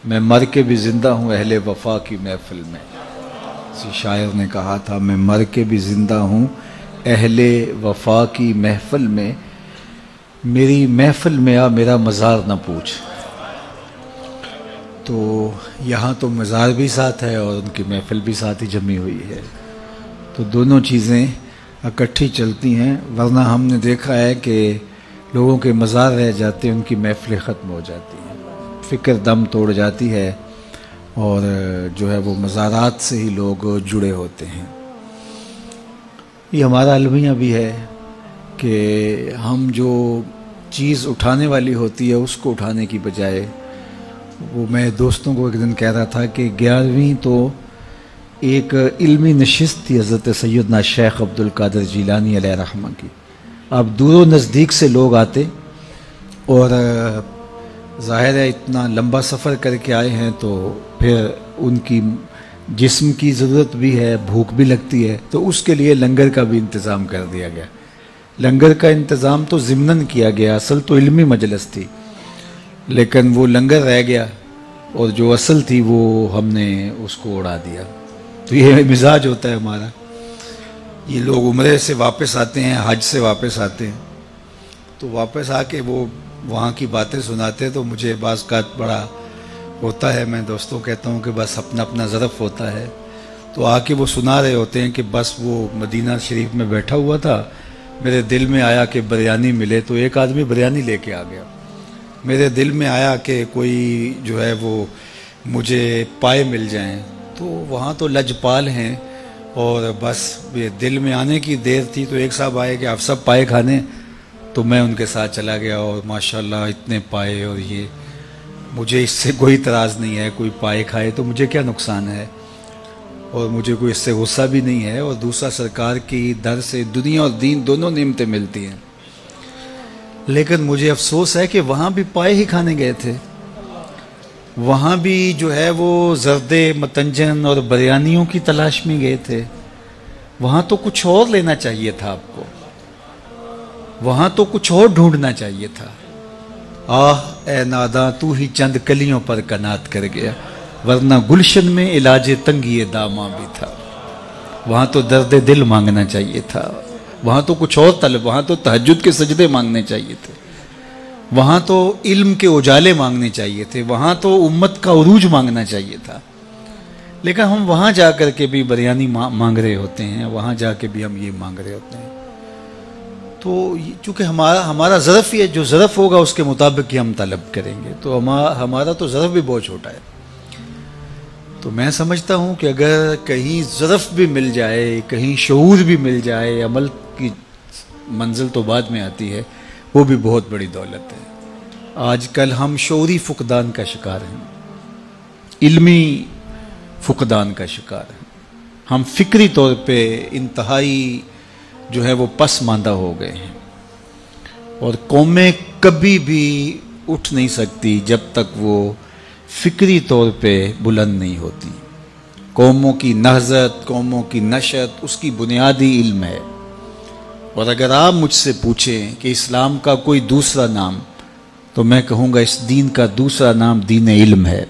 میں مر کے بھی زندہ ہوں اہل وفا کی محفل میں. کسی شاعر نے کہا تھا میں مر کے بھی زندہ ہوں اہل وفا کی محفل میں، میری محفل میں آ میرا مزار نہ پوچھ. تو یہاں تو مزار بھی ساتھ ہے اور ان کی محفل بھی ساتھ ہی جمی ہوئی ہے، تو دونوں چیزیں اکٹھی چلتی ہیں. ورنہ ہم نے دیکھا ہے کہ لوگوں کے مزار رہ جاتے ہیں، ان کی محفلیں ختم ہو جاتی ہیں، فکر دم توڑ جاتی ہے اور جو ہے وہ مزارات سے ہی لوگ جڑے ہوتے ہیں. یہ ہمارا المیہ بھی ہے کہ ہم جو چیز اٹھانے والی ہوتی ہے اس کو اٹھانے کی بجائے، وہ میں دوستوں کو ایک دن کہہ رہا تھا کہ 11ویں تو ایک علمی نشست تھی حضرت سیدنا شیخ عبد القادر جیلانی علیہ رحمہ کی. اب دور و نزدیک سے لوگ آتے اور ظاہر ہے اتنا لمبا سفر کر کے آئے ہیں تو پھر ان کی جسم کی ضرورت بھی ہے، بھوک بھی لگتی ہے، تو اس کے لیے لنگر کا بھی انتظام کر دیا گیا. لنگر کا انتظام تو ضمناً کیا گیا، اصل تو علمی مجلس تھی، لیکن وہ لنگر رہ گیا اور جو اصل تھی وہ ہم نے اس کو اڑا دیا. تو یہ مزاج ہوتا ہے ہمارا. یہ لوگ عمرے سے واپس آتے ہیں، حج سے واپس آتے ہیں، تو واپس آ کے وہ وہاں کی باتیں سناتے ہیں، تو مجھے بعض کا بڑا ہوتا ہے. میں دوستوں کہتا ہوں کہ بس اپنا اپنا ظرف ہوتا ہے. تو آ کے وہ سنا رہے ہوتے ہیں کہ بس وہ مدینہ شریف میں بیٹھا ہوا تھا، میرے دل میں آیا کہ بریانی ملے، تو ایک آدمی بریانی لے کے آ گیا. میرے دل میں آیا کہ کوئی جو ہے وہ مجھے پائے مل جائیں، تو وہاں تو لجپال ہیں اور بس یہ دل میں آنے کی دیر تھی. تو ایک صاحب آئے کہ آپ سب پائے کھانے، تو میں ان کے ساتھ چلا گیا اور ماشاءاللہ اتنے پائے. اور یہ مجھے اس سے کوئی اعتراض نہیں ہے، کوئی پائے کھائے تو مجھے کیا نقصان ہے، اور مجھے کوئی اس سے غصہ بھی نہیں ہے. اور دوسرا سرکار کی در سے دنیا اور دین دونوں نعمتیں ملتی ہیں. لیکن مجھے افسوس ہے کہ وہاں بھی پائے ہی کھانے گئے تھے، وہاں بھی جو ہے وہ زردے متنجن اور بریانیوں کی تلاش میں گئے تھے. وہاں تو کچھ اور لینا چاہیے تھا آپ کو، وہاں تو کچھ اور ڈھونڈنا چاہیے تھا. آہ اے ناداں تو ہی چند کلیوں پر کنات کر گیا، ورنہ گلشن میں علاج تنگی داماں بھی تھا. وہاں تو درد دل مانگنا چاہیے تھا، وہاں تو کچھ اور طلب، وہاں تو تہجد کے سجدے مانگنے چاہیے تھے، وہاں تو علم کے اجالے مانگنے چاہیے تھے، وہاں تو امت کا عروج مانگنا چاہیے تھا. لیکن ہم وہاں جا کر کے بھی بریانی مانگ رہے ہوتے ہیں، وہاں جا کے بھی ہم یہ مانگ رہے ہوتے ہیں. تو چونکہ ہمارا ظرف یہ جو ظرف ہوگا اس کے مطابق ہی ہم طلب کریں گے، تو ہمارا تو ظرف بھی بہت چھوٹا ہے. تو میں سمجھتا ہوں کہ اگر کہیں ظرف بھی مل جائے، کہیں شعور بھی مل جائے، عمل کی منزل تو بعد میں آتی ہے، وہ بھی بہت بڑی دولت ہے. آج کل ہم شعوری فقدان کا شکار ہیں، علمی فقدان کا شکار ہیں. ہم فکری طور پہ انتہائی جو ہے وہ پس ماندہ ہو گئے ہیں، اور قومیں کبھی بھی اٹھ نہیں سکتی جب تک وہ فکری طور پہ بلند نہیں ہوتی. قوموں کی نہضت، قوموں کی نشت، اس کی بنیادی علم ہے. اور اگر آپ مجھ سے پوچھیں کہ اسلام کا کوئی دوسرا نام، تو میں کہوں گا اس دین کا دوسرا نام دین علم ہے.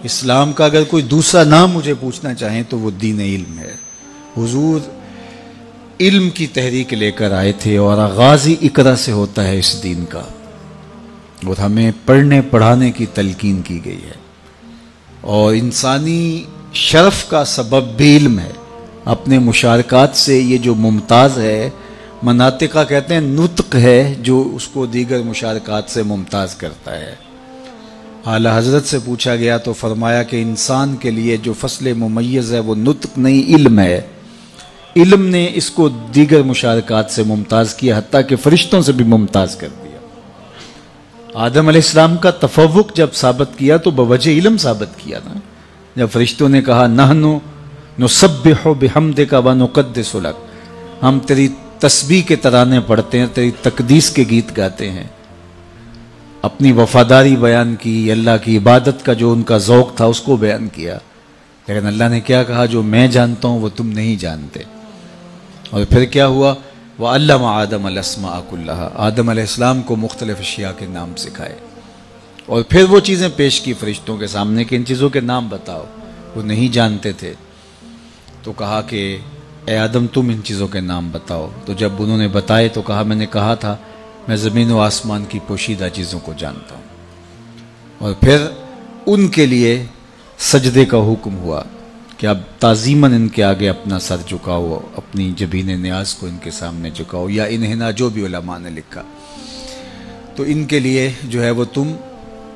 اسلام کا اگر کوئی دوسرا نام مجھے پوچھنا چاہیں تو وہ دین علم ہے. حضور علم کی تحریک لے کر آئے تھے، اور آغاز ہی اقرا سے ہوتا ہے اس دین کا، اور ہمیں پڑھنے پڑھانے کی تلقین کی گئی ہے. اور انسانی شرف کا سبب بھی علم ہے. اپنے مشارکات سے یہ جو ممتاز ہے، مناطقہ کہتے ہیں نطق ہے جو اس کو دیگر مشارکات سے ممتاز کرتا ہے. اعلی حضرت سے پوچھا گیا تو فرمایا کہ انسان کے لیے جو فصل ممیز ہے وہ نطق نہیں علم ہے. علم نے اس کو دیگر مشارکات سے ممتاز کیا، حتیٰ کہ فرشتوں سے بھی ممتاز کر دیا. آدم علیہ السلام کا تفوق جب ثابت کیا تو بوجہ علم ثابت کیا نا. جب فرشتوں نے کہا نحنو نسبح بحمدک ونقدس لک، ہم تیری تسبیح کے ترانے پڑھتے ہیں، تیری تقدیس کے گیت گاتے ہیں. اپنی وفاداری بیان کی، اللہ کی عبادت کا جو ان کا ذوق تھا اس کو بیان کیا. لیکن اللہ نے کیا کہا؟ جو میں جانتا ہوں وہ تم نہیں جانتے. اور پھر کیا ہوا؟ وَعَلَّمَ آدَمَ الْأَسْمَاءَ كُلَّهَا، آدم علیہ السلام کو مختلف اشیاء کے نام سکھائے. اور پھر وہ چیزیں پیش کی فرشتوں کے سامنے کہ ان چیزوں کے نام بتاؤ. وہ نہیں جانتے تھے تو کہا کہ اے آدم تم ان چیزوں کے نام بتاؤ. تو جب انہوں نے بتائے تو کہا میں نے کہا تھا میں زمین و آسمان کی پوشیدہ چیزوں کو جانتا ہوں. اور پھر ان کے لیے سجدے کا حکم ہوا کہ اب تعظیماً ان کے آگے اپنا سر جھکاؤ، اپنی جبین نیاز کو ان کے سامنے جھکاؤ، یا انہنا جو بھی علماء نے لکھا. تو ان کے لیے جو ہے وہ تم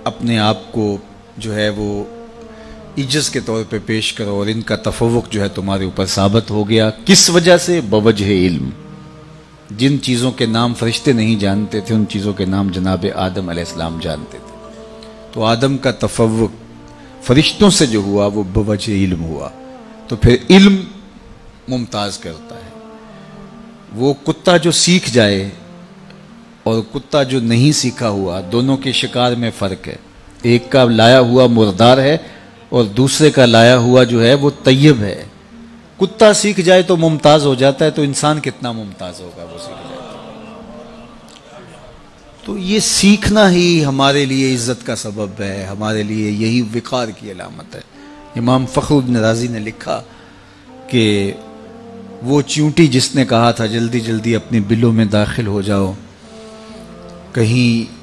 اپنے آپ کو جو ہے وہ عجز کے طور پہ پیش کرو، اور ان کا تفوق جو ہے تمہارے اوپر ثابت ہو گیا. کس وجہ سے؟ بوجہ علم. جن چیزوں کے نام فرشتے نہیں جانتے تھے ان چیزوں کے نام جناب آدم علیہ السلام جانتے تھے. تو آدم کا تفوق فرشتوں سے جو ہوا وہ بوجہ علم ہوا. تو پھر علم ممتاز کرتا ہے. وہ کتا جو سیکھ جائے اور کتا جو نہیں سیکھا ہوا، دونوں کے شکار میں فرق ہے. ایک کا لایا ہوا مردار ہے اور دوسرے کا لایا ہوا جو ہے وہ طیب ہے. کتا سیکھ جائے تو ممتاز ہو جاتا ہے، تو انسان کتنا ممتاز ہوگا وہ سیکھ جائے. تو یہ سیکھنا ہی ہمارے لیے عزت کا سبب ہے، ہمارے لیے یہی وقار کی علامت ہے. امام فخر بن رازی نے لکھا کہ وہ چیونٹی جس نے کہا تھا جلدی جلدی اپنی بلوں میں داخل ہو جاؤ، کہیں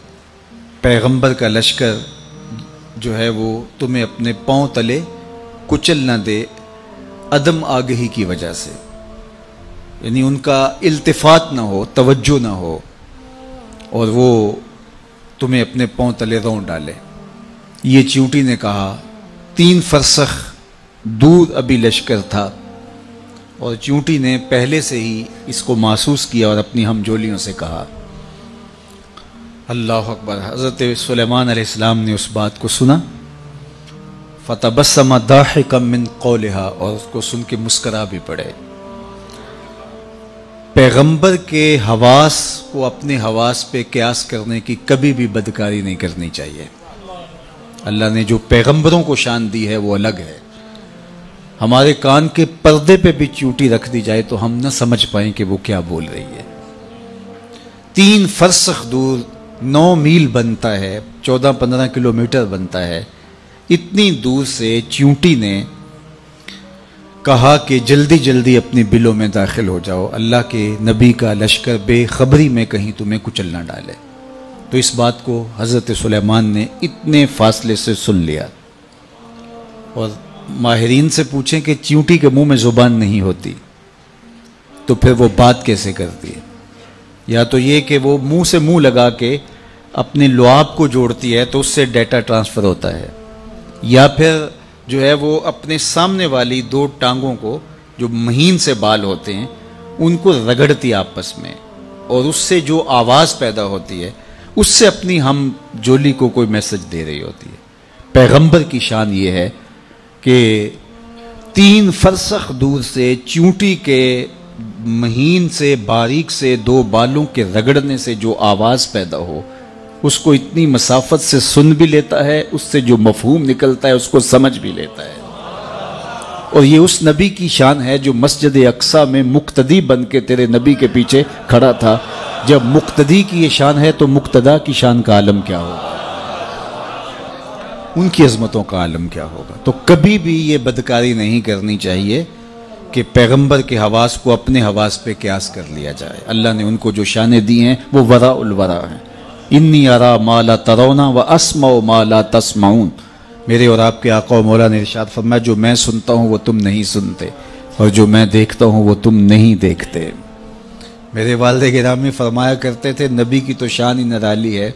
پیغمبر کا لشکر جو ہے وہ تمہیں اپنے پاؤں تلے کچل نہ دے عدم آگہی کی وجہ سے، یعنی ان کا التفات نہ ہو، توجہ نہ ہو، اور وہ تمہیں اپنے پاؤں تلے رون ڈالے. یہ چیونٹی نے کہا. 3 فرسخ دور ابھی لشکر تھا اور چیونٹی نے پہلے سے ہی اس کو محسوس کیا اور اپنی ہم جولیوں سے کہا. اللہ اکبر. حضرت سلیمان علیہ السلام نے اس بات کو سنا. فتبسم ضاحکا من قولها، اور اس کو سن کے مسکرا بھی پڑے. پیغمبر کے حواس کو اپنے حواس پہ قیاس کرنے کی کبھی بھی بدکاری نہیں کرنی چاہیے. اللہ نے جو پیغمبروں کو شان دی ہے وہ الگ ہے. ہمارے کان کے پردے پہ بھی چیونٹی رکھ دی جائے تو ہم نہ سمجھ پائیں کہ وہ کیا بول رہی ہے. 3 فرسخ دور 9 میل بنتا ہے، 14-15 کلومیٹر بنتا ہے. اتنی دور سے چیونٹی نے کہا کہ جلدی جلدی اپنی بلوں میں داخل ہو جاؤ، اللہ کے نبی کا لشکر بے خبری میں کہیں تمہیں کچل نہ ڈالے. تو اس بات کو حضرت سلیمان نے اتنے فاصلے سے سن لیا. اور ماہرین سے پوچھیں کہ چیونٹی کے منہ میں زبان نہیں ہوتی تو پھر وہ بات کیسے کرتی ہے؟ یا تو یہ کہ وہ منہ سے منہ لگا کے اپنے لعاب کو جوڑتی ہے تو اس سے ڈیٹا ٹرانسفر ہوتا ہے، یا پھر جو ہے وہ اپنے سامنے والی 2 ٹانگوں کو جو مہین سے بال ہوتے ہیں ان کو رگڑتی آپس میں، اور اس سے جو آواز پیدا ہوتی ہے اس سے اپنی ہم جولی کو کوئی میسج دے رہی ہوتی ہے. پیغمبر کی شان یہ ہے کہ 3 فرسخ دور سے چیونٹی کے مہین سے باریک سے 2 بالوں کے رگڑنے سے جو آواز پیدا ہو اس کو اتنی مسافت سے سن بھی لیتا ہے، اس سے جو مفہوم نکلتا ہے اس کو سمجھ بھی لیتا ہے. اور یہ اس نبی کی شان ہے جو مسجد اقصیٰ میں مقتدی بن کے تیرے نبی کے پیچھے کھڑا تھا. جب مقتدی کی یہ شان ہے تو مقتدا کی شان کا عالم کیا ہوگا، ان کی عظمتوں کا عالم کیا ہوگا. تو کبھی بھی یہ بدکاری نہیں کرنی چاہیے کہ پیغمبر کے حواس کو اپنے حواس پہ قیاس کر لیا جائے. اللہ نے ان کو جو شانیں دی ہیں وہ وراء الورا ہیں. انی ارا ما لا ترون و اسمع ما لا تسمعون. میرے اور آپ کے آقا و مولا نے ارشاد فرمایا جو میں سنتا ہوں وہ تم نہیں سنتے، اور جو میں دیکھتا ہوں وہ تم نہیں دیکھتے. میرے والد گرامی فرمایا کرتے تھے نبی کی تو شان ہی نرالی ہے.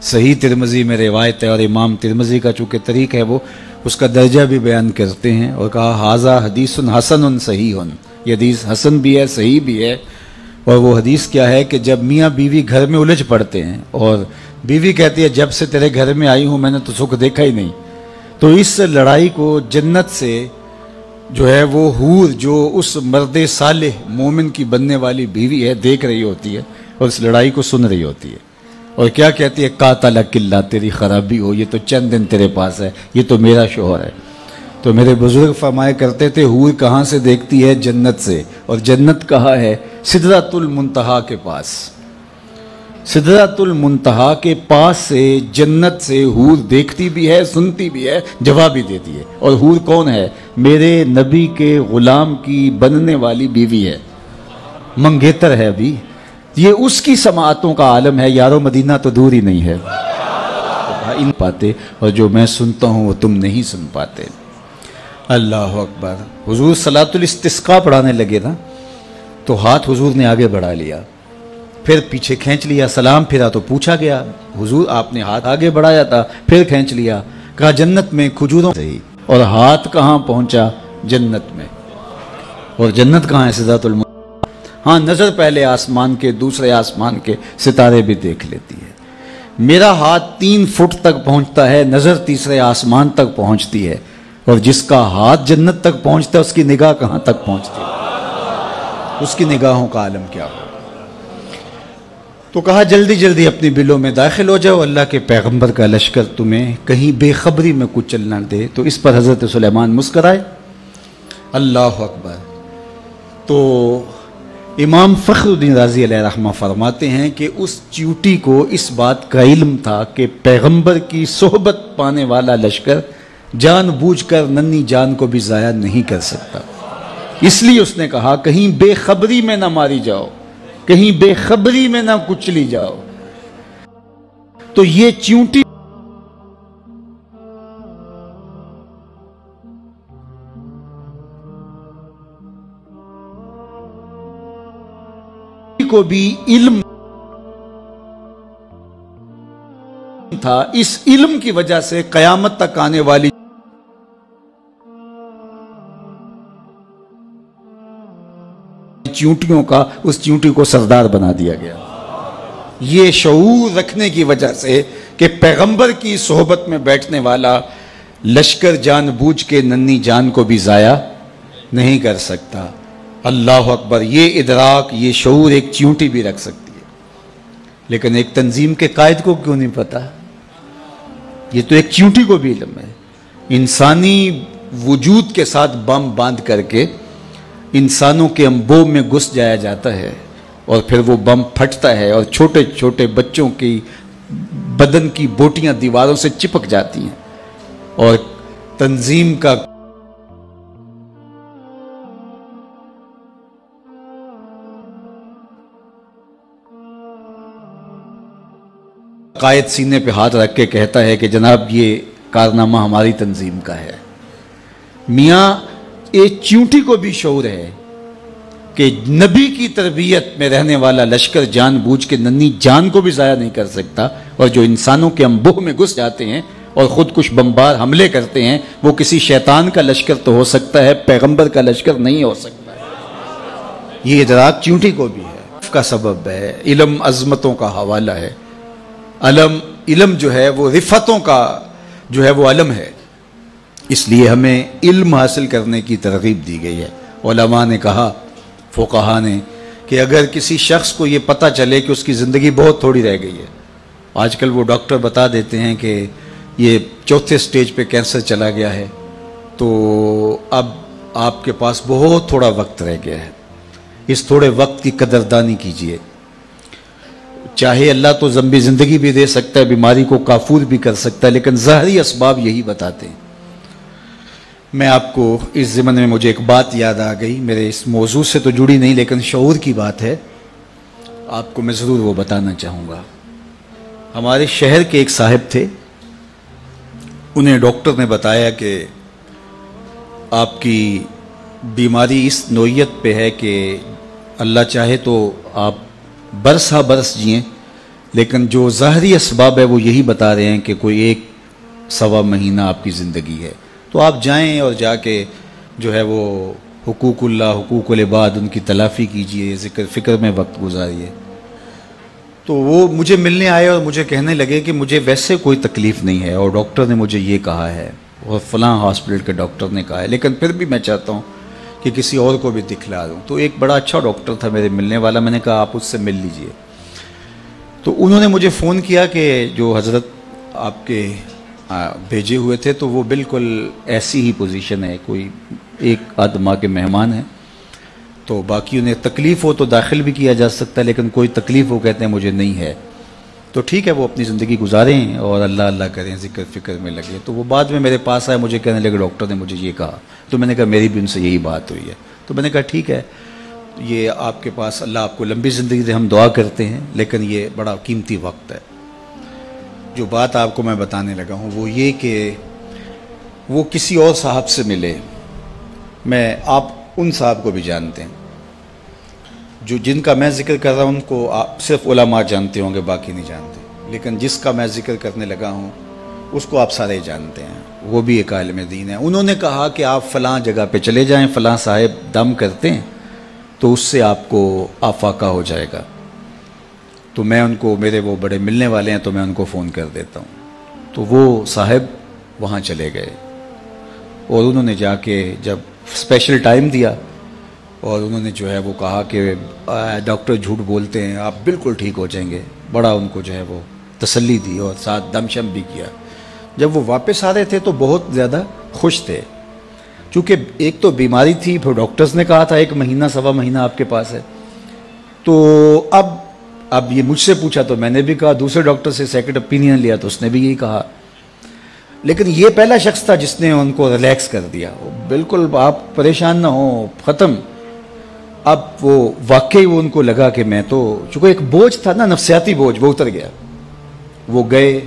صحیح ترمذی میں روایت ہے، اور امام ترمذی کا چونکہ طریق ہے وہ اس کا درجہ بھی بیان کرتے ہیں، اور کہا ھذا حدیث حسن صحیح. یہ حدیث حسن بھی ہے، صحیح بھی ہے. اور وہ حدیث کیا ہے کہ جب میاں بیوی گھر میں الجھ پڑتے ہیں اور بیوی کہتی ہے جب سے تیرے گھر میں آئی ہوں میں نے تو سکھ دیکھا ہی نہیں، تو اس لڑائی کو جنت سے جو ہے وہ حور جو اس مرد صالح مومن کی بننے والی بیوی ہے دیکھ رہی ہوتی ہے اور اس لڑائی کو سن رہی ہوتی ہے، اور کیا کہتی ہے قاتلک اللہ، تیری خرابی ہو، یہ تو چند دن تیرے پاس ہے، یہ تو میرا شوہر ہے. تو میرے بزرگ فرمایا کرتے تھے حور کہاں سے دیکھتی ہے؟ جنت سے. اور جنت کہاں ہے؟ سدرۃ المنتہا کے پاس. سدرۃ المنتہا کے پاس سے جنت سے حور دیکھتی بھی ہے، سنتی بھی ہے، جواب بھی دیتی ہے۔ اور حور کون ہے؟ میرے نبی کے غلام کی بننے والی بیوی ہے، منگیتر ہے ابھی، یہ اس کی سماعتوں کا عالم ہے۔ یارو مدینہ تو دور ہی نہیں ہے ان پاتے، اور جو میں سنتا ہوں وہ تم نہیں سن پاتے۔ اللہ اکبر۔ حضور صلاۃ الاستسقاء پڑھانے لگے نا تو ہاتھ حضور نے آگے بڑھا لیا، پھر پیچھے کھینچ لیا، سلام پھرا تو پوچھا گیا حضور آپ نے ہاتھ آگے بڑھایا تھا، پھر کھینچ لیا، کہا جنت میں کھجوروں سے، اور ہاتھ کہاں پہنچا؟ جنت میں۔ اور جنت کہاں ہے؟ سدرۃ المنتہا۔ ہاں نظر پہلے آسمان کے، دوسرے آسمان کے ستارے بھی دیکھ لیتی ہے۔ میرا ہاتھ 3 فٹ تک پہنچتا ہے، نظر تیسرے آسمان تک پہنچتی ہے، اور جس کا ہاتھ جنت تک پہنچتا ہے اس کی نگاہ کہاں تک پہنچتی ہے؟ اس کی نگاہوں کا عالم کیا ہو؟ تو کہا جلدی جلدی اپنی بلوں میں داخل ہو جاؤ، اللہ کے پیغمبر کا لشکر تمہیں کہیں بے خبری میں کچھ چلنا دے۔ تو اس پر حضرت سلیمان مسکرائے۔ اللہ اکبر۔ تو امام فخر الدین رازی علیہ رحمہ فرماتے ہیں کہ اس چیوٹی کو اس بات کا علم تھا کہ پیغمبر کی صحبت پانے والا لشکر جان بوجھ کر ننھی جان کو بھی ضائع نہیں کر سکتا، اس لیے اس نے کہا کہیں بے خبری میں نہ ماری جاؤ، کہیں بے خبری میں نہ کچلی جاؤ۔ تو یہ چیونٹی کو بھی علم تھا، اس علم کی وجہ سے قیامت تک آنے والی چیونٹیوں کا اس چیونٹی کو سردار بنا دیا گیا۔ یہ شعور رکھنے کی وجہ سے کہ پیغمبر کی صحبت میں بیٹھنے والا لشکر جان بوجھ کے ننھی جان کو بھی ضائع نہیں کر سکتا۔ اللہ اکبر۔ یہ ادراک، یہ شعور ایک چیونٹی بھی رکھ سکتی ہے، لیکن ایک تنظیم کے قائد کو کیوں نہیں پتا؟ یہ تو ایک چیونٹی کو بھی علم ہے۔ انسانی وجود کے ساتھ بم باندھ کر کے انسانوں کے انبوہ میں گھس جایا جاتا ہے، اور پھر وہ بم پھٹتا ہے اور چھوٹے چھوٹے بچوں کی بدن کی بوٹیاں دیواروں سے چپک جاتی ہیں، اور تنظیم کا قائد سینے پہ ہاتھ رکھ کے کہتا ہے کہ جناب یہ کارنامہ ہماری تنظیم کا ہے۔ میاں ایک چیونٹی کو بھی شعور ہے کہ نبی کی تربیت میں رہنے والا لشکر جان بوجھ کے ننھی جان کو بھی ضائع نہیں کر سکتا، اور جو انسانوں کے انبوہ میں گھس جاتے ہیں اور خود کچھ بمبار حملے کرتے ہیں وہ کسی شیطان کا لشکر تو ہو سکتا ہے، پیغمبر کا لشکر نہیں ہو سکتا ہے۔ یہ ادراک چیونٹی کو بھی ہے، اس کا سبب ہے۔ علم عظمتوں کا حوالہ ہے، علم جو ہے وہ رفتوں کا جو ہے وہ علم ہے، اس لیے ہمیں علم حاصل کرنے کی ترغیب دی گئی ہے۔ علماء نے کہا، فقہا نے، کہ اگر کسی شخص کو یہ پتہ چلے کہ اس کی زندگی بہت تھوڑی رہ گئی ہے، آج کل وہ ڈاکٹر بتا دیتے ہیں کہ یہ 4تھے سٹیج پہ کینسر چلا گیا ہے، تو اب آپ کے پاس بہت تھوڑا وقت رہ گیا ہے، اس تھوڑے وقت کی قدردانی کیجئے۔ چاہے اللہ تو لمبی زندگی بھی دے سکتا ہے، بیماری کو کافور بھی کر سکتا ہے، لیکن ظاہری اسباب یہی بتاتے ہیں۔ میں آپ کو اس ضمن میں مجھے ایک بات یاد آ گئی، میرے اس موضوع سے تو جڑی نہیں لیکن شعور کی بات ہے، آپ کو میں ضرور وہ بتانا چاہوں گا۔ ہمارے شہر کے ایک صاحب تھے، انہیں ڈاکٹر نے بتایا کہ آپ کی بیماری اس نوعیت پہ ہے کہ اللہ چاہے تو آپ برس ہا برس جئیں، لیکن جو ظاہری اسباب ہے وہ یہی بتا رہے ہیں کہ کوئی 1-1.25 مہینہ آپ کی زندگی ہے، تو آپ جائیں اور جا کے جو ہے وہ حقوق اللہ، حقوق العباد، ان کی تلافی کیجئے، ذکر فکر میں وقت گزاریے۔ تو وہ مجھے ملنے آئے اور مجھے کہنے لگے کہ مجھے ویسے کوئی تکلیف نہیں ہے، اور ڈاکٹر نے مجھے یہ کہا ہے، اور فلاں ہاسپٹل کے ڈاکٹر نے کہا ہے، لیکن پھر بھی میں چاہتا ہوں کہ کسی اور کو بھی دکھلا دوں۔ تو ایک بڑا اچھا ڈاکٹر تھا میرے ملنے والا، میں نے کہا آپ اس سے مل لیجئے۔ تو انہوں نے مجھے فون کیا کہ جو حضرت آپ کے بھیجے ہوئے تھے تو وہ بالکل ایسی ہی پوزیشن ہے، کوئی 1 ماہ کے مہمان ہیں، تو باقی انہیں تکلیف ہو تو داخل بھی کیا جا سکتا ہے، لیکن کوئی تکلیف وہ کہتے ہیں مجھے نہیں ہے۔ تو ٹھیک ہے وہ اپنی زندگی گزاریں اور اللہ اللہ کریں، ذکر فکر میں لگے. تو وہ بعد میں میرے پاس آئے، مجھے کہنے لگے ڈاکٹر نے مجھے یہ کہا. تو میں نے کہا میری بھی ان سے یہی بات ہوئی ہے. تو میں نے کہا ٹھیک ہے، یہ آپ کے پاس اللہ آپ کو لمبی زندگی دے، ہم دعا کرتے ہیں، لیکن یہ بڑا قیمتی وقت ہے. جو بات آپ کو میں بتانے لگا ہوں وہ یہ کہ وہ کسی اور صاحب سے ملے. آپ ان صاحب کو بھی جانتے ہیں جو جن کا میں ذکر کر رہا ہوں، ان کو آپ صرف علماء جانتے ہوں گے، باقی نہیں جانتے. لیکن جس کا میں ذکر کرنے لگا ہوں اس کو آپ سارے جانتے ہیں، وہ بھی ایک عالم دین ہے. انہوں نے کہا کہ آپ فلاں جگہ پہ چلے جائیں، فلاں صاحب دم کرتے ہیں تو اس سے آپ کو آفاقہ ہو جائے گا. تو میں ان کو، میرے وہ بڑے ملنے والے ہیں تو میں ان کو فون کر دیتا ہوں. تو وہ صاحب وہاں چلے گئے اور انہوں نے جا کے جب اسپیشل ٹائم دیا اور انہوں نے جو ہے وہ کہا کہ ڈاکٹر جھوٹ بولتے ہیں، آپ بالکل ٹھیک ہو جائیں گے. بڑا ان کو جو ہے وہ تسلی دی اور ساتھ دم شم بھی کیا. جب وہ واپس آ رہے تھے تو بہت زیادہ خوش تھے، چونکہ ایک تو بیماری تھی، پھر ڈاکٹرز نے کہا تھا 1 مہینہ سوا مہینہ آپ کے پاس ہے. تو اب یہ مجھ سے پوچھا تو میں نے بھی کہا، دوسرے ڈاکٹر سے سیکنڈ اوپینین لیا تو اس نے بھی یہی کہا. لیکن یہ پہلا شخص تھا جس نے ان کو ریلیکس کر دیا، بالکل آپ پریشان نہ ہوں، ختم. اب وہ واقعی وہ ان کو لگا کہ میں تو، چونکہ ایک بوجھ تھا نا، نفسیاتی بوجھ، وہ اتر گیا. وہ گئے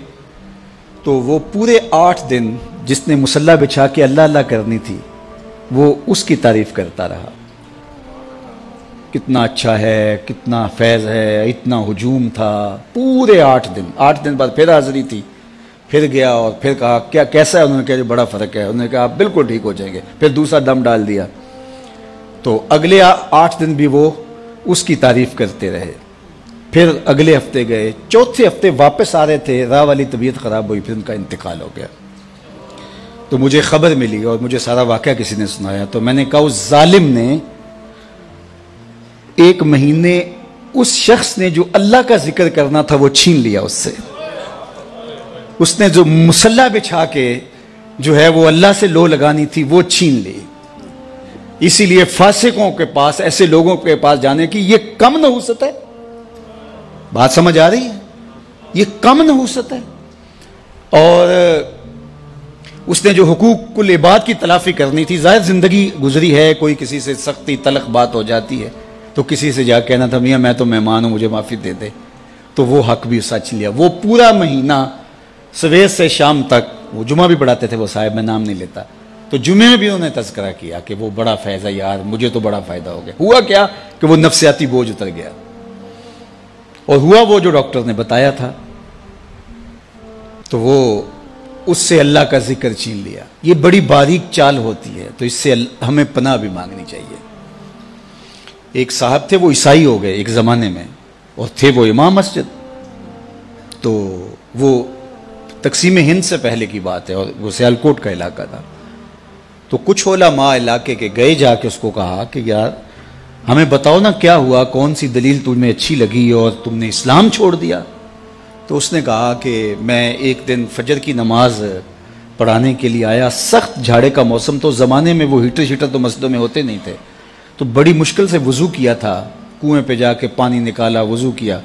تو وہ پورے 8 دن جس نے مصلی بچھا کے اللہ اللہ کرنی تھی وہ اس کی تعریف کرتا رہا. کتنا اچھا ہے، کتنا فیض ہے، اتنا ہجوم تھا. پورے 8 دن بعد پھر حاضری تھی، پھر گیا اور پھر کہا کیا کیسا ہے. انہوں نے کہا بڑا فرق ہے. انہوں نے کہا آپ بالکل ٹھیک ہو جائیں گے. پھر دوسرا دم ڈال دیا. تو اگلے 8 دن بھی وہ اس کی تعریف کرتے رہے. پھر اگلے ہفتے گئے، چوتھے ہفتے واپس آ رہے تھے، راہ والی طبیعت خراب ہوئی، پھر ان کا انتقال ہو گیا. تو مجھے خبر ملی اور مجھے سارا واقعہ کسی نے سنایا. تو میں نے کہا اس ظالم نے 1 مہینے اس شخص نے جو اللہ کا ذکر کرنا تھا وہ چھین لیا اس سے. اس نے جو مصلی بچھا کے جو ہے وہ اللہ سے لو لگانی تھی وہ چھین لی. اسی لیے فاسقوں کے پاس، ایسے لوگوں کے پاس جانے کی یہ کم نحوست ہے. بات سمجھ آ رہی ہے؟ یہ کم نحوست ہے. اور اس نے جو حقوق العباد کی تلافی کرنی تھی، ظاہر زندگی گزری ہے، کوئی کسی سے سختی تلخ بات ہو جاتی ہے تو کسی سے جا کہنا تھا میاں میں تو مہمان ہوں، مجھے معافی دے دے. تو وہ حق بھی سچ لیا. وہ پورا مہینہ سویر سے شام تک، وہ جمعہ بھی پڑھاتے تھے وہ صاحب، میں نام نہیں لیتا، تو جمعے میں بھی انہوں نے تذکرہ کیا کہ وہ بڑا فیض ہے یار، مجھے تو بڑا فائدہ ہو گیا. ہوا کیا کہ وہ نفسیاتی بوجھ اتر گیا اور ہوا وہ جو ڈاکٹر نے بتایا تھا. تو وہ اس سے اللہ کا ذکر چھین لیا. یہ بڑی باریک چال ہوتی ہے، تو اس سے ہمیں پناہ بھی مانگنی چاہیے. ایک صاحب تھے، وہ عیسائی ہو گئے ایک زمانے میں، اور تھے وہ امام مسجد. تو وہ تقسیم ہند سے پہلے کی بات ہے اور وہ سیالکوٹ کا علاقہ تھا. تو کچھ علماء علاقے کے گئے، جا کے اس کو کہا کہ یار ہمیں بتاؤ نا کیا ہوا، کون سی دلیل تمہیں اچھی لگی اور تم نے اسلام چھوڑ دیا. تو اس نے کہا کہ میں ایک دن فجر کی نماز پڑھانے کے لیے آیا، سخت جھاڑے کا موسم، تو زمانے میں وہ ہیٹر شیٹر تو مسجدوں میں ہوتے نہیں تھے، تو بڑی مشکل سے وضو کیا تھا، کنویں پہ جا کے پانی نکالا، وضو کیا،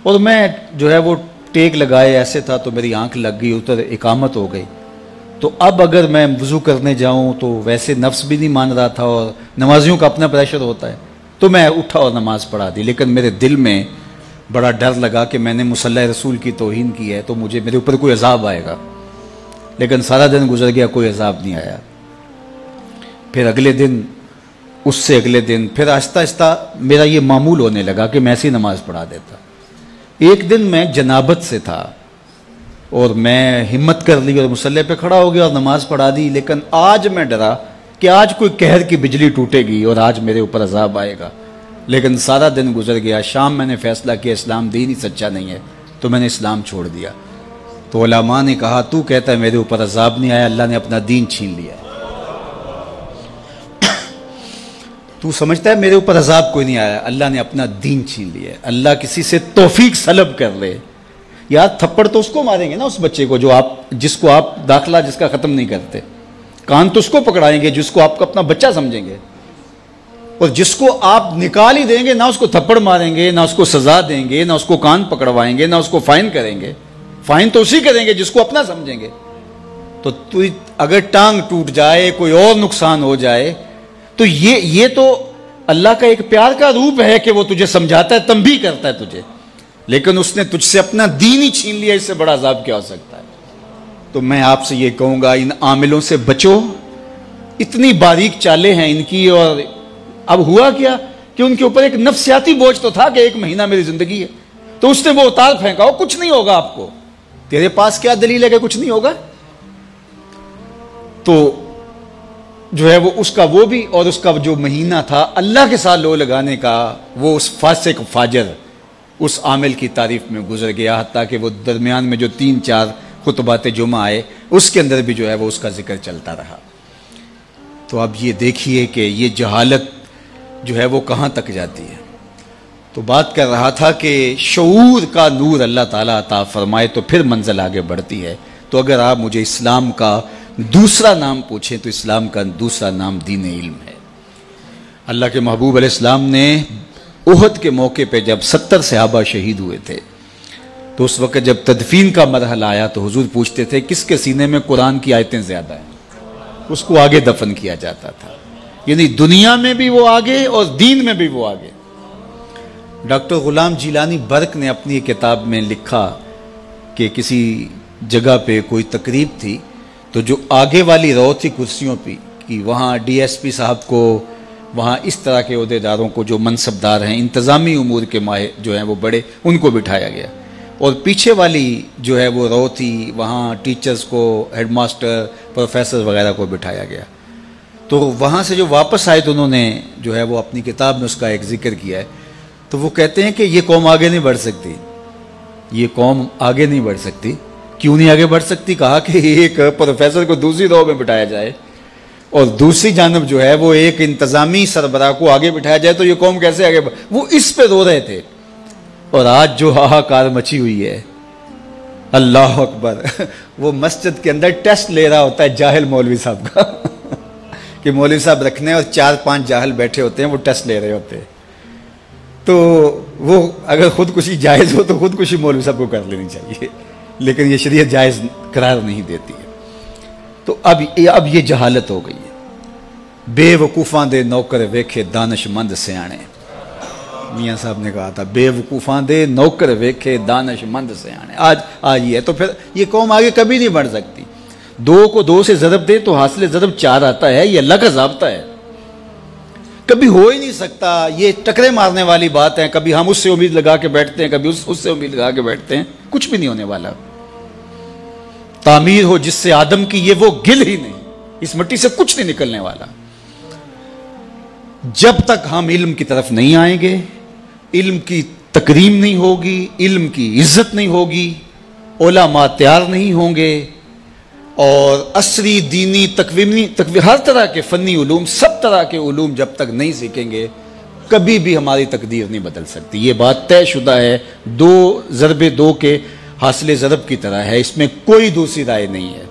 اور میں جو ہے وہ ٹیک لگائے ایسے تھا تو میری آنکھ لگ گئی، ادھر اقامت ہو گئی. تو اب اگر میں وضو کرنے جاؤں تو ویسے نفس بھی نہیں مان رہا تھا اور نمازیوں کا اپنا پریشر ہوتا ہے، تو میں اٹھا اور نماز پڑھا دی. لیکن میرے دل میں بڑا ڈر لگا کہ میں نے مصلی رسول کی توہین کی ہے تو میرے اوپر کوئی عذاب آئے گا. لیکن سارا دن گزر گیا، کوئی عذاب نہیں آیا. پھر اگلے دن، اس سے اگلے دن، پھر آہستہ آہستہ میرا یہ معمول ہونے لگا کہ میں ایسی نماز پڑھا دیتا. ایک دن میں جنابت سے تھا اور میں ہمت کر لی اور مصلی پہ کھڑا ہو گیا اور نماز پڑھا دی. لیکن آج میں ڈرا کہ آج کوئی قہر کی بجلی ٹوٹے گی اور آج میرے اوپر عذاب آئے گا. لیکن سارا دن گزر گیا. شام میں نے فیصلہ کیا اسلام دین ہی سچا نہیں ہے، تو میں نے اسلام چھوڑ دیا. تو علماء نے کہا تو کہتا ہے میرے اوپر عذاب نہیں آیا، اللہ نے اپنا دین چھین لیا. تو سمجھتا ہے میرے اوپر عذاب کوئی نہیں آیا، اللہ نے اپنا دین چھین لیا. اللہ کسی سے توفیق سلب کر لے، یار تھپڑ تو اس کو ماریں گے نا، اس بچے کو جس کو آپ داخلہ جس کا ختم نہیں کرتے. کان تو اس کو پکڑائیں گے جس کو آپ کو اپنا بچہ سمجھیں گے. اور جس کو آپ نکال ہی دیں گے، نہ اس کو تھپڑ ماریں گے، نہ اس کو سزا دیں گے، نہ اس کو کان پکڑوائیں گے، نہ اس کو فائن کریں گے. فائن تو اسی کریں گے جس کو اپنا سمجھیں گے. تو اگر ٹانگ ٹوٹ جائے، کوئی اور نقصان ہو جائے، تو یہ تو اللہ کا ایک پیار کا روپ ہے کہ وہ تجھے سمجھاتا ہے، تنبیہ کرتا ہے تجھے. لیکن اس نے تجھ سے اپنا دین ہی چھین لیا، اس سے بڑا عذاب کیا ہو سکتا ہے؟ تو میں آپ سے یہ کہوں گا، ان عاملوں سے بچو. اتنی باریک چالیں ہیں ان کی. اور اب ہوا کیا کہ ان کے اوپر ایک نفسیاتی بوجھ تو تھا کہ 1 مہینہ میری زندگی ہے، تو اس نے وہ اتار پھینکا، ہو کچھ نہیں ہوگا آپ کو. تیرے پاس کیا دلیل ہے کہ کچھ نہیں ہوگا؟ تو جو ہے وہ اس کا وہ بھی، اور اس کا جو مہینہ تھا اللہ کے ساتھ لو لگانے کا، وہ اس فاسق فاجر اس عامل کی تعریف میں گزر گیا. حتیٰ کہ وہ درمیان میں جو 3-4 خطبات جمعہ آئے، اس کے اندر بھی جو ہے وہ اس کا ذکر چلتا رہا. تو اب یہ دیکھیے کہ یہ جہالت جو ہے وہ کہاں تک جاتی ہے. تو بات کر رہا تھا کہ شعور کا نور اللہ تعالیٰ عطا فرمائے تو پھر منزل آگے بڑھتی ہے. تو اگر آپ مجھے اسلام کا دوسرا نام پوچھیں تو اسلام کا دوسرا نام دین علم ہے. اللہ کے محبوب علیہ السلام نے احد کے موقع پہ جب 70 صحابہ شہید ہوئے تھے، تو اس وقت جب تدفین کا مرحلہ آیا تو حضور پوچھتے تھے کس کے سینے میں قرآن کی آیتیں زیادہ ہیں، اس کو آگے دفن کیا جاتا تھا. یعنی دنیا میں بھی وہ آگے اور دین میں بھی وہ آگے. ڈاکٹر غلام جیلانی برق نے اپنی کتاب میں لکھا کہ کسی جگہ پہ کوئی تقریب تھی، تو جو آگے والی رو تھی کرسیوں پہ کہ وہاں ڈی ایس پی صاحب کو، وہاں اس طرح کے عہدیداروں کو جو منصبدار ہیں، انتظامی امور کے ماہر جو ہیں وہ بڑے، ان کو بٹھایا گیا. اور پیچھے والی جو ہے وہ رو تھی، وہاں ٹیچرز کو، ہیڈ ماسٹر، پروفیسر وغیرہ کو بٹھایا گیا. تو وہاں سے جو واپس آئے تو انہوں نے جو ہے وہ اپنی کتاب میں اس کا ایک ذکر کیا ہے. تو وہ کہتے ہیں کہ یہ قوم آگے نہیں بڑھ سکتی، یہ قوم آگے نہیں بڑھ سکتی. کیوں نہیں آگے بڑھ سکتی؟ کہا کہ ایک پروفیسر کو دوسری رو میں بٹھایا جائے اور دوسری جانب جو ہے وہ ایک انتظامی سربراہ کو آگے بٹھایا جائے، تو یہ قوم کیسے آگے وہ اس پہ رو رہے تھے. اور آج جو ہاہاکار مچی ہوئی ہے، اللہ اکبر، وہ مسجد کے اندر ٹیسٹ لے رہا ہوتا ہے جاہل مولوی صاحب کا کہ مولوی صاحب رکھنے اور 4-5 جاہل بیٹھے ہوتے ہیں، وہ ٹیسٹ لے رہے ہوتے ہیں. تو وہ اگر خودکشی جائز ہو تو خودکشی مولوی صاحب کو کر لینی چاہیے، لیکن یہ شریعت جائز قرار نہیں دیتی ہے. تو اب یہ جہالت ہو گئی ہے. بے وقوفاں دے نوکر ویکھے دانش مند سیانے، میاں صاحب نے کہا تھا بے وقوفاں دے نوکر ویکھے دانش مند سیانے. آج یہ ہے. تو پھر یہ قوم آگے کبھی نہیں بڑھ سکتی. 2 کو 2 سے ضرب دے تو حاصل ضرب 4 آتا ہے. یہ اللہ کا ضابطہ ہے، کبھی ہو ہی نہیں سکتا. یہ ٹکرے مارنے والی بات ہے. کبھی ہم اس سے امید لگا کے بیٹھتے ہیں، کبھی اس سے امید لگا کے بیٹھتے ہیں. کچھ بھی نہیں ہونے والا. تعمیر ہو جس سے آدم کی، یہ وہ گل ہی نہیں. اس مٹی سے کچھ نہیں نکلنے والا. جب تک ہم علم کی طرف نہیں آئیں گے، علم کی تکریم نہیں ہوگی، علم کی عزت نہیں ہوگی، علماء تیار نہیں ہوں گے، اور عصری دینی تکوینی ہر طرح کے فنی علوم، سب طرح کے علوم جب تک نہیں سیکھیں گے، کبھی بھی ہماری تقدیر نہیں بدل سکتی. یہ بات طے شدہ ہے. 2 ضرب 2 کے حاصل ضرب کی طرح ہے. اس میں کوئی دوسری رائے نہیں ہے.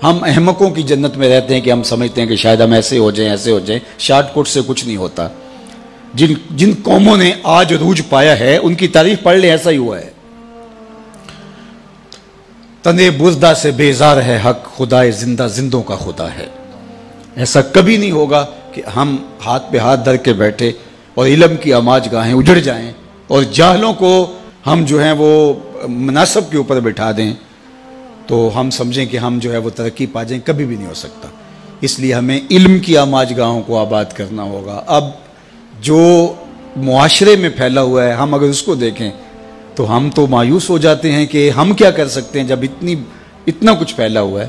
ہم احمقوں کی جنت میں رہتے ہیں کہ ہم سمجھتے ہیں کہ شاید ہم ایسے ہو جائیں، ایسے ہو جائیں. شارٹ کٹ سے کچھ نہیں ہوتا. جن قوموں نے آج عروج پایا ہے ان کی تعریف پڑھ لیں، ایسا ہی ہوا ہے. تنے بزدہ سے بیزار ہے حق، خدائے زندہ زندوں کا خدا ہے. ایسا کبھی نہیں ہوگا کہ ہم ہاتھ پہ ہاتھ دھر کے بیٹھے اور علم کی آماج گاہیں اجڑ جائیں اور جاہلوں کو ہم جو ہیں وہ مناصب کے اوپر بٹھا دیں تو ہم سمجھیں کہ ہم جو ہے وہ ترقی پا جائیں. کبھی بھی نہیں ہو سکتا. اس لیے ہمیں علم کی آماج گاہوں کو آباد کرنا ہوگا. اب جو معاشرے میں پھیلا ہوا ہے، ہم اگر اس کو دیکھیں تو ہم تو مایوس ہو جاتے ہیں کہ ہم کیا کر سکتے ہیں. جب اتنا کچھ پھیلا ہوا ہے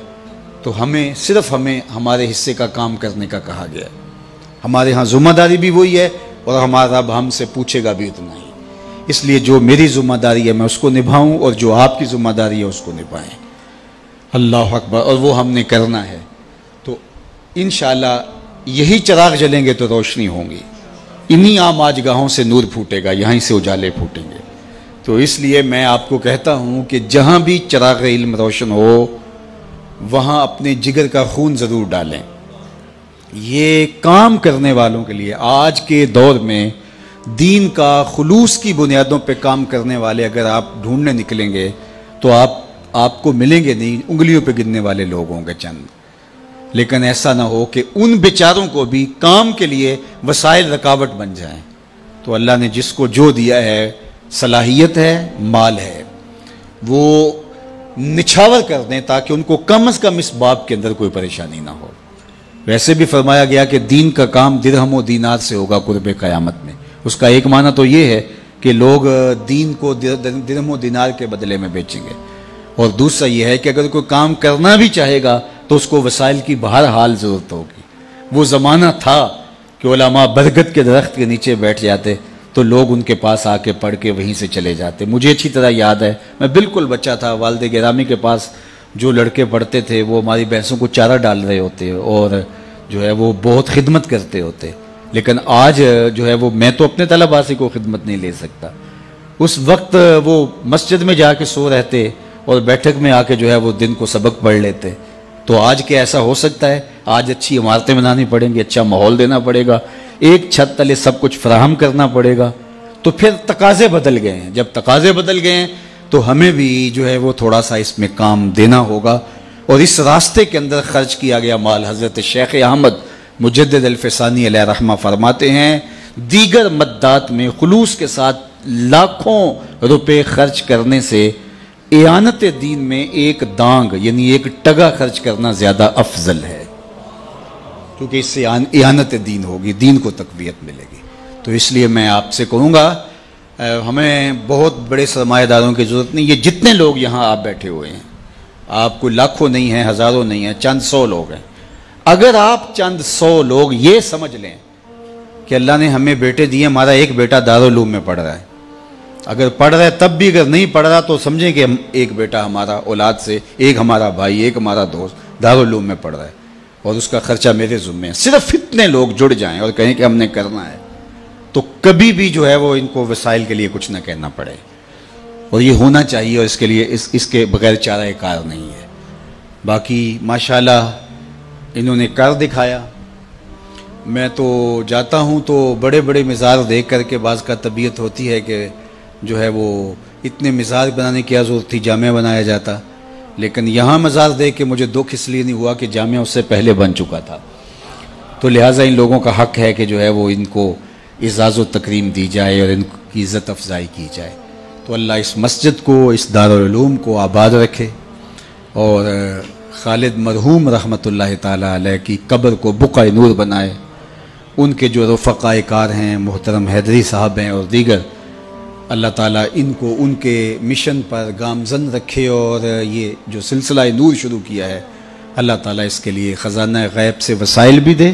تو صرف ہمیں ہمارے حصے کا کام کرنے کا کہا گیا ہے. ہمارے ہاں ذمہ داری بھی وہی ہے اور ہمارا رب ہم سے پوچھے گا بھی اتنا ہی. اس لیے جو میری ذمہ داری ہے میں اس کو نبھاؤں اور جو آپ کی ذمہ داری ہے اس کو نبھائیں. اللہ اکبر. اور وہ ہم نے کرنا ہے. تو انشاءاللہ یہی چراغ جلیں گے تو روشنی ہوں گی. انہی عام آج گاہوں سے نور پھوٹے گا، یہیں سے اجالے پھوٹیں گے. تو اس لیے میں آپ کو کہتا ہوں کہ جہاں بھی چراغ علم روشن ہو وہاں اپنے جگر کا خون ضرور ڈالیں. یہ کام کرنے والوں کے لیے آج کے دور میں دین کا خلوص کی بنیادوں پہ کام کرنے والے اگر آپ ڈھونڈنے نکلیں گے تو آپ کو ملیں گے نہیں، انگلیوں پہ گننے والے لوگ ہوں گے چند. لیکن ایسا نہ ہو کہ ان بیچاروں کو بھی کام کے لیے وسائل رکاوٹ بن جائیں. تو اللہ نے جس کو جو دیا ہے، صلاحیت ہے، مال ہے، وہ نچھاور کر دیں تاکہ ان کو کم از کم اس باب کے اندر کوئی پریشانی نہ ہو. ویسے بھی فرمایا گیا کہ دین کا کام درہم و دینار سے ہوگا قرب قیامت میں. اس کا ایک معنی تو یہ ہے کہ لوگ دین کو درہم و دینار کے بدلے میں بیچیں گے، اور دوسرا یہ ہے کہ اگر کوئی کام کرنا بھی چاہے گا تو اس کو وسائل کی بہرحال ضرورت ہوگی. وہ زمانہ تھا کہ علماء برگد کے درخت کے نیچے بیٹھ جاتے تو لوگ ان کے پاس آ کے پڑھ کے وہیں سے چلے جاتے. مجھے اچھی طرح یاد ہے، میں بالکل بچہ تھا، والد گرامی کے پاس جو لڑکے پڑھتے تھے وہ ہماری بھینسوں کو چارہ ڈال رہے ہوتے اور جو ہے وہ بہت خدمت کرتے ہوتے. لیکن آج جو ہے وہ میں تو اپنے طلباء سے کوئی خدمت نہیں لے سکتا. اس وقت وہ مسجد میں جا کے سو رہتے اور بیٹھک میں آ کے جو ہے وہ دن کو سبق پڑھ لیتے. تو آج کیا ایسا ہو سکتا ہے؟ آج اچھی عمارتیں بنانی پڑیں گی، اچھا ماحول دینا پڑے گا، ایک چھت تلے سب کچھ فراہم کرنا پڑے گا. تو پھر تقاضے بدل گئے ہیں. جب تقاضے بدل گئے ہیں تو ہمیں بھی جو ہے وہ تھوڑا سا اس میں کام دینا ہوگا، اور اس راستے کے اندر خرچ کیا گیا مال. حضرت شیخ احمد مجدد الفسانی علیہ رحمہ فرماتے ہیں دیگر مدات میں خلوص کے ساتھ لاکھوں روپے خرچ کرنے سے اعانت دین میں ایک دانگ یعنی ایک ٹگا خرچ کرنا زیادہ افضل ہے، کیونکہ اس سے اعانت دین ہوگی، دین کو تقویت ملے گی. تو اس لیے میں آپ سے کہوں گا ہمیں بہت بڑے سرمایہ داروں کی ضرورت نہیں. یہ جتنے لوگ یہاں آپ بیٹھے ہوئے ہیں، آپ کو لاکھوں نہیں ہیں، ہزاروں نہیں ہیں، چند سو لوگ ہیں. اگر آپ چند سو لوگ یہ سمجھ لیں کہ اللہ نے ہمیں بیٹے دیے، ہمارا ایک بیٹا دارالعلوم میں پڑھ رہا ہے، اگر پڑھ رہا ہے تب بھی اگر نہیں پڑھ رہا تو سمجھیں کہ ایک بیٹا ہمارا اولاد سے، ایک ہمارا بھائی، ایک ہمارا دوست دارالعلوم میں پڑھ رہا ہے اور اس کا خرچہ میرے ذمہ ہے. صرف اتنے لوگ جڑ جائیں اور کہیں کہ ہم نے کرنا ہے تو کبھی بھی جو ہے وہ ان کو وسائل کے لیے کچھ نہ کہنا پڑے. اور یہ ہونا چاہیے، اور اس کے لیے اس کے بغیر چارہ کار نہیں ہے. باقی ماشاءاللہ انہوں نے کر دکھایا. میں تو جاتا ہوں تو بڑے بڑے مزار دیکھ کر کے بعض کا طبیعت ہوتی ہے کہ جو ہے وہ اتنے مزار بنانے کی ضرورت تھی، جامعہ بنایا جاتا. لیکن یہاں مزار دیکھ کے مجھے دکھ اس لیے نہیں ہوا کہ جامعہ اس سے پہلے بن چکا تھا. تو لہٰذا ان لوگوں کا حق ہے کہ جو ہے وہ ان کو اعزاز و تکریم دی جائے اور ان کی عزت افزائی کی جائے. تو اللہ اس مسجد کو، اس دارالعلوم کو آباد رکھے، اور خالد مرحوم رحمۃ اللہ تعالیٰ علیہ کی قبر کو بقعہ نور بنائے. ان کے جو رفقائے کار ہیں، محترم حیدری صاحب ہیں اور دیگر، اللہ تعالیٰ ان کو ان کے مشن پر گامزن رکھے، اور یہ جو سلسلہ نور شروع کیا ہے اللہ تعالیٰ اس کے لیے خزانہ غیب سے وسائل بھی دے،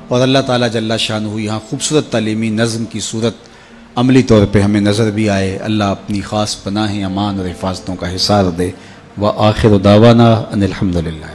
اور اللہ تعالیٰ جل شانہ یہاں خوبصورت تعلیمی نظم کی صورت عملی طور پہ ہمیں نظر بھی آئے. اللہ اپنی خاص پناہ امان اور حفاظتوں کا حصار دے. وآخر دعوانا ان الحمدللہ.